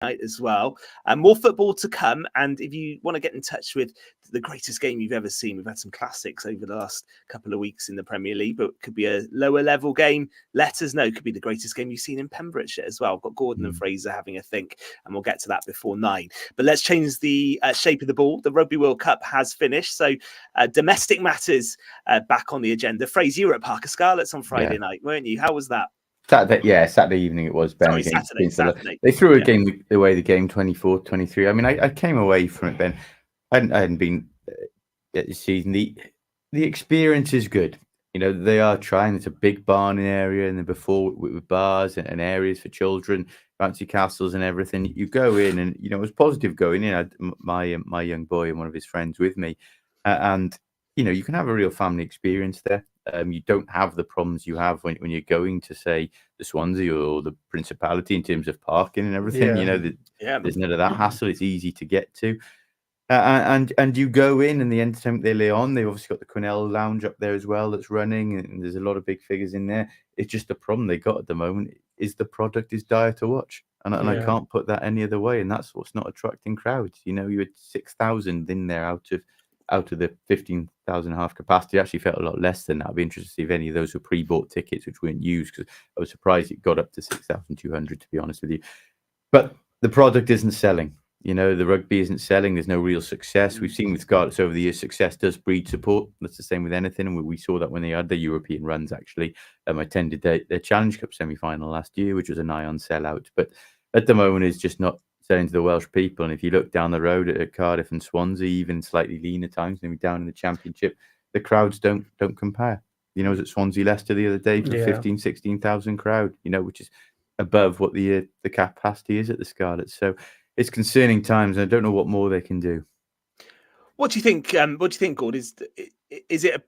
night as well. More football to come. And if you want to get in touch with the greatest game you've ever seen, we've had some classics over the last couple of weeks in the Premier League, but it could be a lower level game. Let us know. It could be the greatest game you've seen in Pembrokeshire as well. I've got Gordon and Fraser having a think, and we'll get to that before 9. But let's change the shape of the ball. The Rugby World Cup has finished, so domestic matters back on the agenda. Fraser, you were at Parc y Scarlets on Friday night, weren't you? How was that? Saturday evening it was, Ben. Sorry, Saturday. They threw a game away, the game 24-23. I mean, I came away from it, Ben. I hadn't been at the season. The experience is good. You know, they are trying. It's a big barn area, and then before with bars and areas for children, fancy castles and everything. You go in, and you know it was positive going in. I had my young boy and one of his friends with me, and you know you can have a real family experience there. You don't have the problems you have when you're going to, say, the Swansea or the Principality in terms of parking and everything. You know, there's none of that hassle. It's easy to get to. And you go in, and the entertainment they lay on, they've obviously got the Quenelle Lounge up there as well that's running, and there's a lot of big figures in there. It's just the problem they got at the moment is the product is dire to watch. And I can't put that any other way. And that's what's not attracting crowds. You know, you had 6,000 in there out of the 15,000 half capacity. It actually felt a lot less than that. I'd be interested to see if any of those were pre-bought tickets which weren't used, because I was surprised it got up to 6,200, to be honest with you. But the product isn't selling. You know, the rugby isn't selling. There's no real success. We've seen with Scarlets over the years, success does breed support. That's the same with anything. And we saw that when they had the European runs, actually. I attended their Challenge Cup semi-final last year, which was a nigh-on sellout. But at the moment, it's just not selling to the Welsh people. And if you look down the road at Cardiff and Swansea, even slightly leaner times, maybe down in the Championship, the crowds don't compare. You know, I was at Swansea Leicester the other day for 16,000 crowd, you know, which is above what the capacity is at the Scarlets. So it's concerning times, and I don't know what more they can do. What do you think? Gord? Is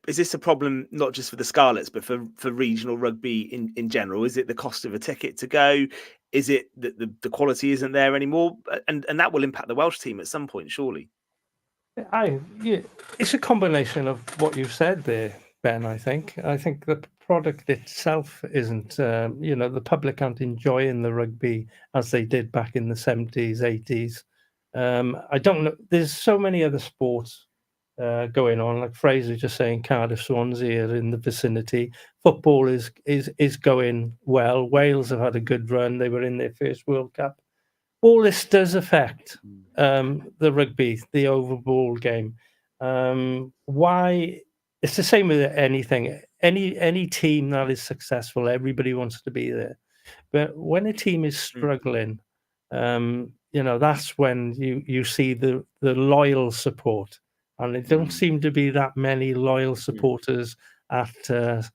this a problem not just for the Scarlets, but for regional rugby in general? Is it the cost of a ticket to go? Is it that the quality isn't there anymore? And that will impact the Welsh team at some point, surely. It's a combination of what you said there, Ben. I think the product itself isn't. The public aren't enjoying the rugby as they did back in the 70s, 80s. I don't know. There's so many other sports going on. Like Fraser just saying, Cardiff, Swansea are in the vicinity. Football is going well. Wales have had a good run. They were in their first World Cup. All this does affect the rugby, the overall game. Why? It's the same with anything. Any team that is successful, everybody wants to be there. But when a team is struggling, that's when you see the loyal support, and there don't seem to be that many loyal supporters at the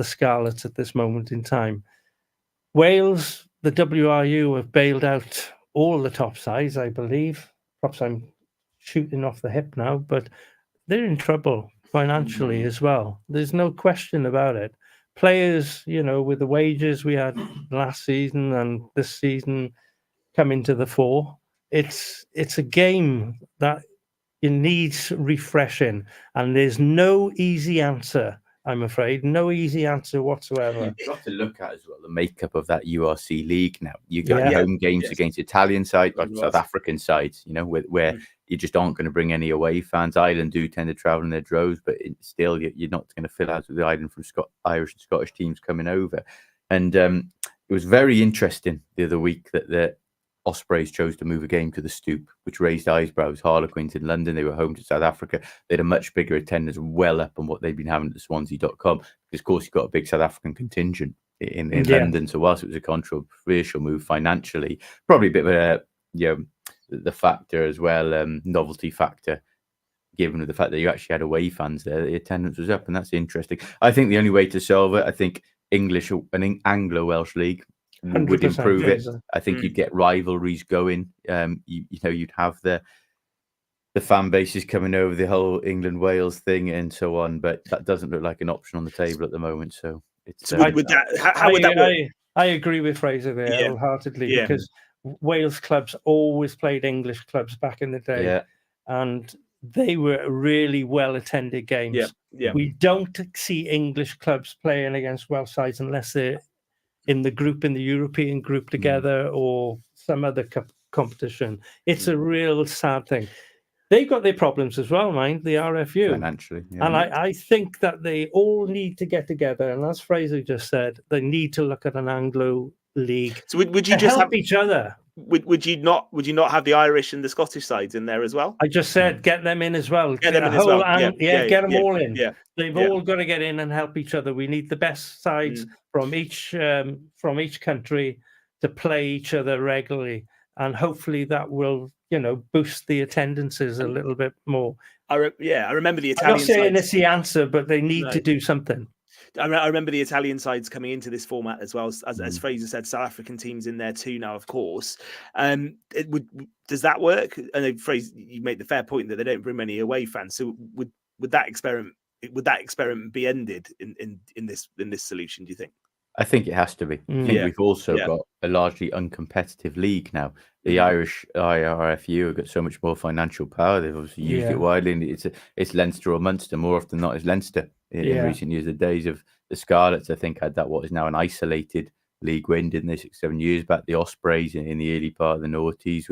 Scarlets at this moment in time. Wales, the WRU have bailed out all the top sides, I believe. Perhaps I'm shooting off the hip now, but they're in trouble financially as well. There's no question about it. Players, with the wages we had last season and this season coming to the fore, it's a game that it needs refreshing, and there's no easy answer. I'm afraid no easy answer whatsoever. You've got to look at as well the makeup of that URC league now. You got home games against Italian sides, or South African sides, where you just aren't going to bring any away fans. Ireland do tend to travel in their droves, but still you're not going to fill out with the Ireland from Irish and Scottish teams coming over. And it was very interesting the other week that the Ospreys chose to move a game to the Stoop, which raised eyebrows. Harlequins in London, they were home to South Africa. They had a much bigger attendance, well up on what they've been having at the Swansea.com. Because, of course, you've got a big South African contingent in London. So whilst it was a controversial move financially, probably a bit of the factor as well, novelty factor, given the fact that you actually had away fans there, the attendance was up, and that's interesting. I think the only way to solve it, I think an Anglo-Welsh league would improve it. I think you'd get rivalries going. You'd have the fan bases coming over, the whole England-Wales thing and so on, but that doesn't look like an option on the table at the moment. So it's how would that work? I agree with Fraser there wholeheartedly, because Wales clubs always played English clubs back in the day, and they were really well-attended games. We don't see English clubs playing against Welsh sides unless they're in the European group together, or some other competition. It's a real sad thing. They've got their problems as well, mind, the RFU. Financially. Yeah. And I think that they all need to get together. And as Fraser just said, they need to look at an Anglo league. So would you to just help have each other? Would you not have the Irish and the Scottish sides in there as well? I just said get them in as well. Get them in as well. Get them all in. Yeah. They've all got to get in and help each other. We need the best sides from each country to play each other regularly, and hopefully that will boost the attendances a little bit more. I remember the Italian. I'm not saying sides. it's the answer, but they need to do something. I remember the Italian sides coming into this format as well. As Fraser said, South African teams in there too now, of course. Does that work? I know, Fraser, you made the fair point that they don't bring many away fans. So would that experiment be ended in this solution, do you think? I think it has to be. I think we've also got a largely uncompetitive league now. The Irish IRFU have got so much more financial power. They've obviously used it widely. And it's Leinster or Munster. More often than not, it's Leinster in recent years. The days of the Scarlets, I think, had that what is now an isolated league win, didn't they? 6-7 years back. The Ospreys in the early part of the noughties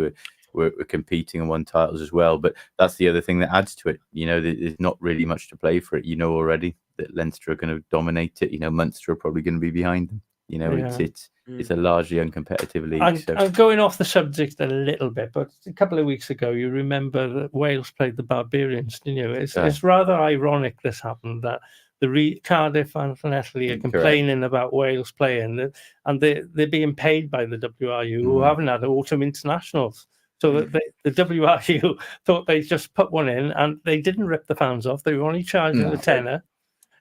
were competing and won titles as well. But that's the other thing that adds to it. There's not really much to play for it. Already that Leinster are going to dominate it. Munster are probably going to be behind them. It's a largely uncompetitive league. I'm going off the subject a little bit, but a couple of weeks ago, you remember that Wales played the Barbarians, didn't you? It's rather ironic this happened, that the Cardiff and Llanelli are complaining about Wales playing, and they're being paid by the WRU, who haven't had autumn internationals. So that the WRU thought they'd just put one in, and they didn't rip the fans off. They were only charging a tenner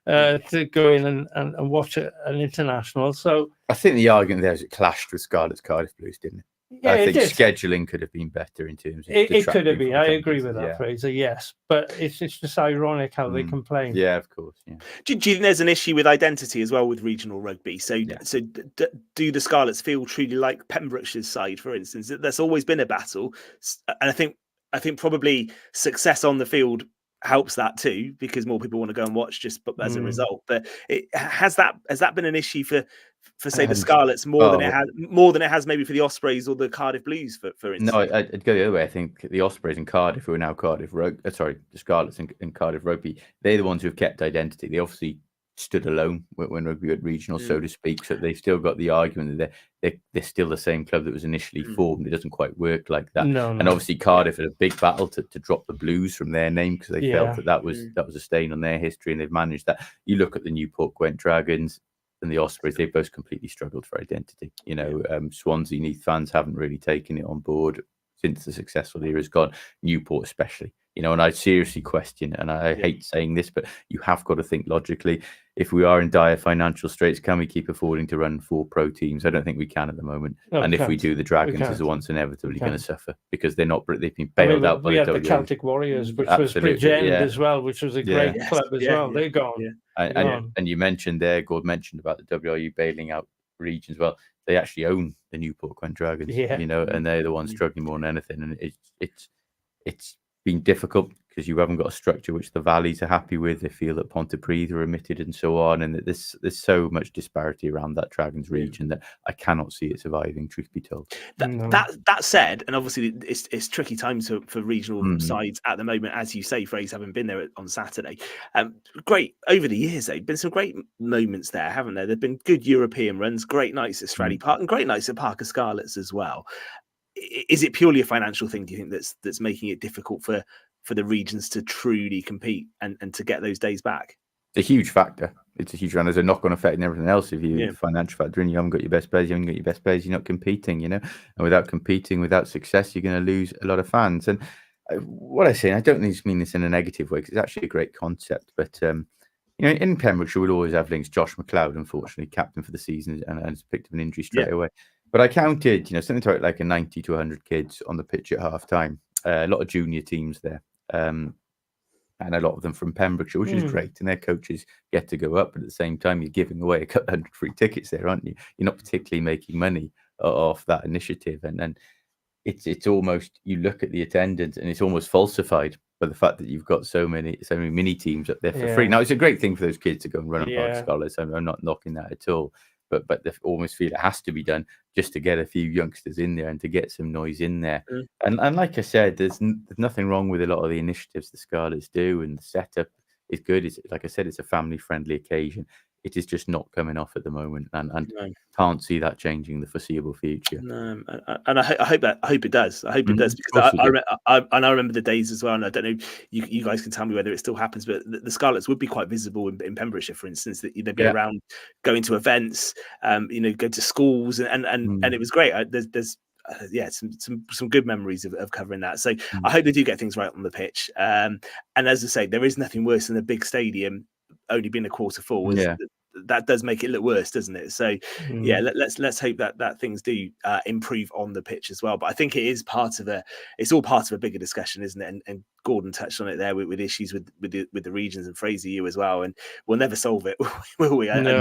to go in and watch an international. So I think the argument there is it clashed with Scarlet's Cardiff Blues, didn't it? Yeah, I think scheduling could have been better in terms of it could have been. I agree with that, Fraser. Yes, but it's just ironic how they complain. Yeah, of course. Yeah. Do you think there's an issue with identity as well with regional rugby? So do the Scarlets feel truly like Pembrokeshire's side, for instance? There's always been a battle, and I think probably success on the field helps that too, because more people want to go and watch just as a result. But has that been an issue for say the Scarlets more than it has maybe for the Ospreys or the Cardiff Blues, for instance? No, I'd go the other way. I think the Ospreys and Cardiff, who are now the Scarlets and Cardiff Rugby, they're the ones who have kept identity. They obviously stood alone when rugby at regional, so to speak. So they've still got the argument that they're still the same club that was initially formed. It doesn't quite work like that. No. And obviously Cardiff had a big battle to drop the Blues from their name, because they felt that was a stain on their history, and they've managed that. You look at the Newport Gwent Dragons and the Ospreys, they've both completely struggled for identity. Swansea Neath fans haven't really taken it on board since the successful era has gone. Newport especially. And I seriously question, and I hate saying this, but you have got to think logically. If we are in dire financial straits, can we keep affording to run 4 pro teams? I don't think we can at the moment. And if we do, the Dragons are the ones inevitably going to suffer, because they've been bailed out by the WRU. The Celtic Warriors, which was Bridgend as well, which was a great club as well. They're gone. And you mentioned there, Gord mentioned about the WRU bailing out regions. Well, they actually own the Newport Gwent Dragons, and they're the ones struggling more than anything. And it's been difficult because you haven't got a structure which the Valleys are happy with. They feel that Pontypridd are omitted and so on, and that there's so much disparity around that Dragons region that I cannot see it surviving, truth be told. That said, and obviously it's tricky times for regional sides at the moment, as you say, Fraser, having been there on Saturday. Great over the years, there've been some great moments there, haven't there? There've been good European runs, great nights at Stradey Park, and great nights at Parc y Scarlets as well. Is it purely a financial thing, do you think, that's making it difficult for the regions to truly compete and to get those days back? It's a huge factor. It's a huge one. There's a knock-on effect and everything else. If you financial factor in, you haven't got your best players, you're not competing, And without competing, without success, you're going to lose a lot of fans. And what I say, I don't mean this in a negative way, because it's actually a great concept. But in Pembrokeshire, we'll always have links. Josh Macleod, unfortunately, captain for the season, and has picked up an injury straight away. But I counted, something like a 90 to 100 kids on the pitch at half time. A lot of junior teams there, and a lot of them from Pembrokeshire, which is great. And their coaches get to go up, but at the same time, you're giving away a couple hundred free tickets there, aren't you? You're not particularly making money off that initiative. And then it's almost, you look at the attendance and it's almost falsified by the fact that you've got so many mini teams up there for free. Now, it's a great thing for those kids to go and run on Parc y Scarlets. I'm not knocking that at all. but they almost feel it has to be done just to get a few youngsters in there and to get some noise in there. And like I said, there's nothing wrong with a lot of the initiatives the Scarlets do, and the setup is good. It's, like I said, it's a family-friendly occasion. It is just not coming off at the moment, and No. can't see that changing in the foreseeable future. No, and I hope it does. I hope it does, because course it I remember the days as well. And I don't know, you guys can tell me whether it still happens, but the Scarlets would be quite visible in Pembrokeshire, for instance. That they'd be around, going to events, go to schools, and it was great. There's some good memories of covering that. So I hope they do get things right on the pitch. And as I say, there is nothing worse than a big stadium only being a quarter full. That does make it look worse, doesn't it? So let's hope that things do improve on the pitch as well. But I think it's all part of a bigger discussion, isn't it? And Gordon touched on it there with issues with the regions, and Fraser, you as well. And we'll never solve it, will we? I don't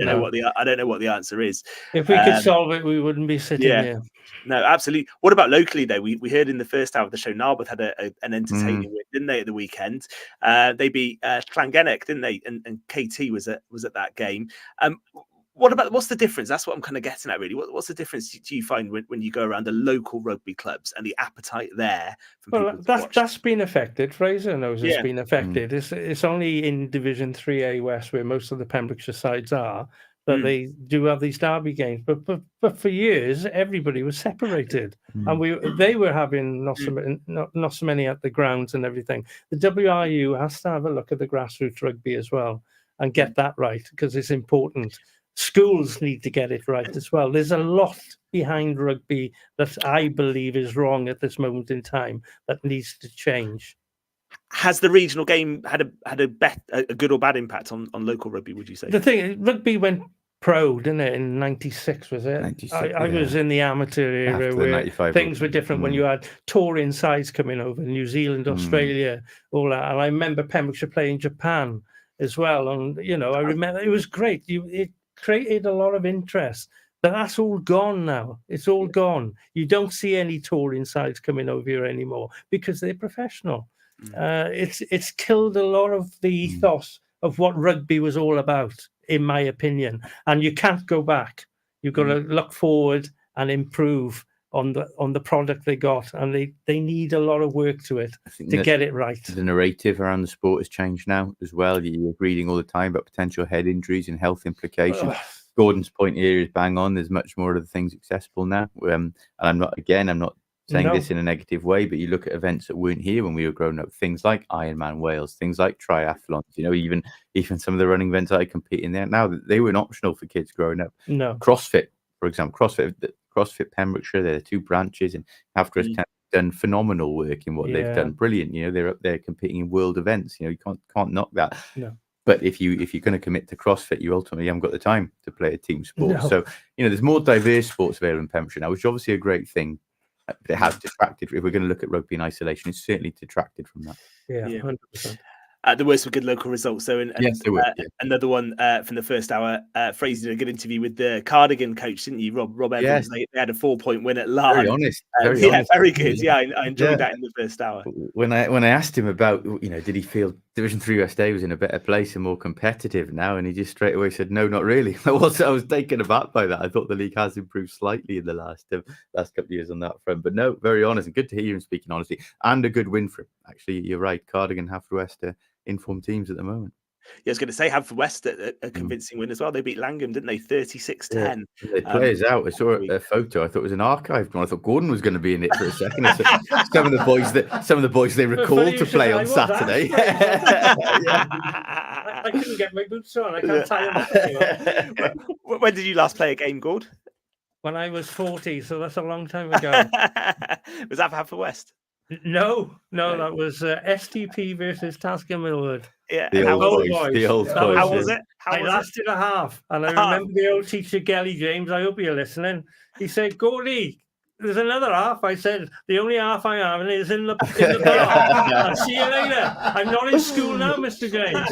know what the answer is. If we could solve it, we wouldn't be sitting here. No, absolutely. What about locally, though? We heard in the first hour of the show, Narberth had an entertaining win, didn't they, at the weekend? They beat Llangennec, didn't they? And KT was at that game. What's the difference? That's what I'm kind of getting at, really. What's the difference do you find when you go around the local rugby clubs and the appetite there from people to watch? That's been affected. Fraser knows it's been affected. It's only in Division 3A West, where most of the Pembrokeshire sides are, that they do have these derby games. But for years, everybody was separated, and they were having not so many at the grounds and everything. The WRU has to have a look at the grassroots rugby as well and get that right, because it's important. Schools need to get it right as well. There's a lot behind rugby that I believe is wrong at this moment in time that needs to change. Has the regional game had a good or bad impact on local rugby, would you say? The thing, rugby went pro, didn't it, in 96, was it? 96, I was in the amateur era where things were different when you had touring sides coming over, New Zealand, Australia, all that. And I remember Pembrokeshire playing Japan as well. And, I remember it was great. It created a lot of interest. But that's all gone now. It's all gone. You don't see any touring sides coming over here anymore because they're professional. It's killed a lot of the ethos of what rugby was all about, in my opinion. And you can't go back. You've got to look forward and improve on the product they got, and they need a lot of work to it to get it right. The narrative around the sport has changed now as well. You're reading all the time about potential head injuries and health implications. Gordon's point here is bang on. There's much more of the things accessible now. And I'm not saying this in a negative way, but you look at events that weren't here when we were growing up, things like Ironman Wales, things like triathlons, even some of the running events I compete in there now, they weren't optional for kids growing up. No. CrossFit, for example, CrossFit Pembrokeshire, they're two branches, and after us done phenomenal work in what they've done. Brilliant. They're up there competing in world events. You can't knock that. No. But if you're going to commit to CrossFit, you ultimately haven't got the time to play a team sport. No. So, there's more diverse sports available in Pembrokeshire now, which is obviously a great thing. But it has detracted. If we're going to look at rugby in isolation, it's certainly detracted from that. Yeah, 100%. There were some good local results, though. Yes, there were. Another one from the first hour. Fraser did a good interview with the Cardigan coach, didn't you, Rob Evans? Yes. They had a 4-point win at Larne. Very honest. Very good. Yeah, I enjoyed that in the first hour. When I asked him about, did he feel Division 3 West A was in a better place and more competitive now, and he just straight away said, no, not really. I was taken aback by that. I thought the league has improved slightly in the last couple of years on that front. But no, very honest, and good to hear him speaking honestly, and a good win for him. Actually, you're right. Cardigan, Haverfordwest informed teams at the moment. Yeah, I was going to say Haverfordwest a convincing win as well. They beat Langham, didn't they? 36-10. Yeah. The players out. I saw a photo. I thought it was an archived one. I thought Gordon was going to be in it for a second. Some of the boys they recalled to play on Saturday. I couldn't get my boots on. I can't tie them. When did you last play a game, Gord? When I was 40, so that's a long time ago. Was that for Haverfordwest? No, that was STP versus Tasker Millwood. Yeah, the old boys. How was it? I lasted a half, and I remember the old teacher, Gelly James. I hope you're listening. He said, "Gordy, there's another half." I said, "The only half I have is in the bar." I'll see you later. I'm not in school now, Mr. James.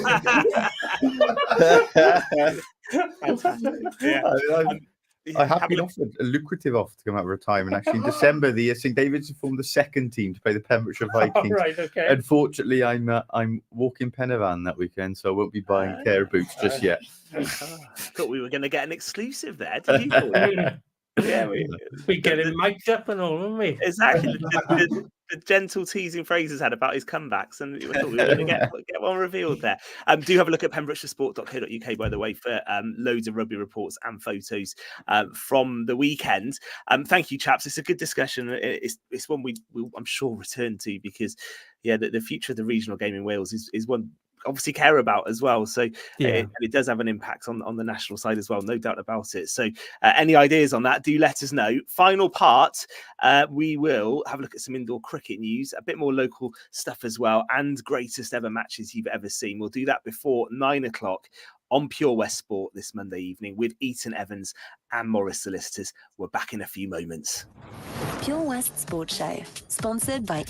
Fantastic. Yeah. I have been offered a lucrative offer to come out of retirement. Actually, in December, the St David's formed the second team to play the Pembrokeshire Vikings. Right, okay. Unfortunately, I'm walking Eaton-Evans that weekend, so I won't be buying a pair of boots just yet. I thought we were going to get an exclusive there. Did you? Yeah, we get him mic'd up and all, wouldn't we? Exactly. The gentle teasing Fraser's had about his comebacks, and we thought we were going to get one revealed there. Do have a look at pembrokeshiresport.co.uk, by the way, for loads of rugby reports and photos from the weekend. Thank you, chaps. It's a good discussion. It's one we'll, I'm sure, return to, because the future of the regional game in Wales is one obviously care about as well, so it does have an impact on the national side as well, no doubt about it. So any ideas on that, do let us know. Final part, we will have a look at some indoor cricket news, a bit more local stuff as well, and greatest ever matches you've ever seen. We'll do that before 9 o'clock on Pure West Sport this Monday evening with Eaton-Evans and Morris Solicitors. We're back in a few moments. Pure West Sport Show, sponsored by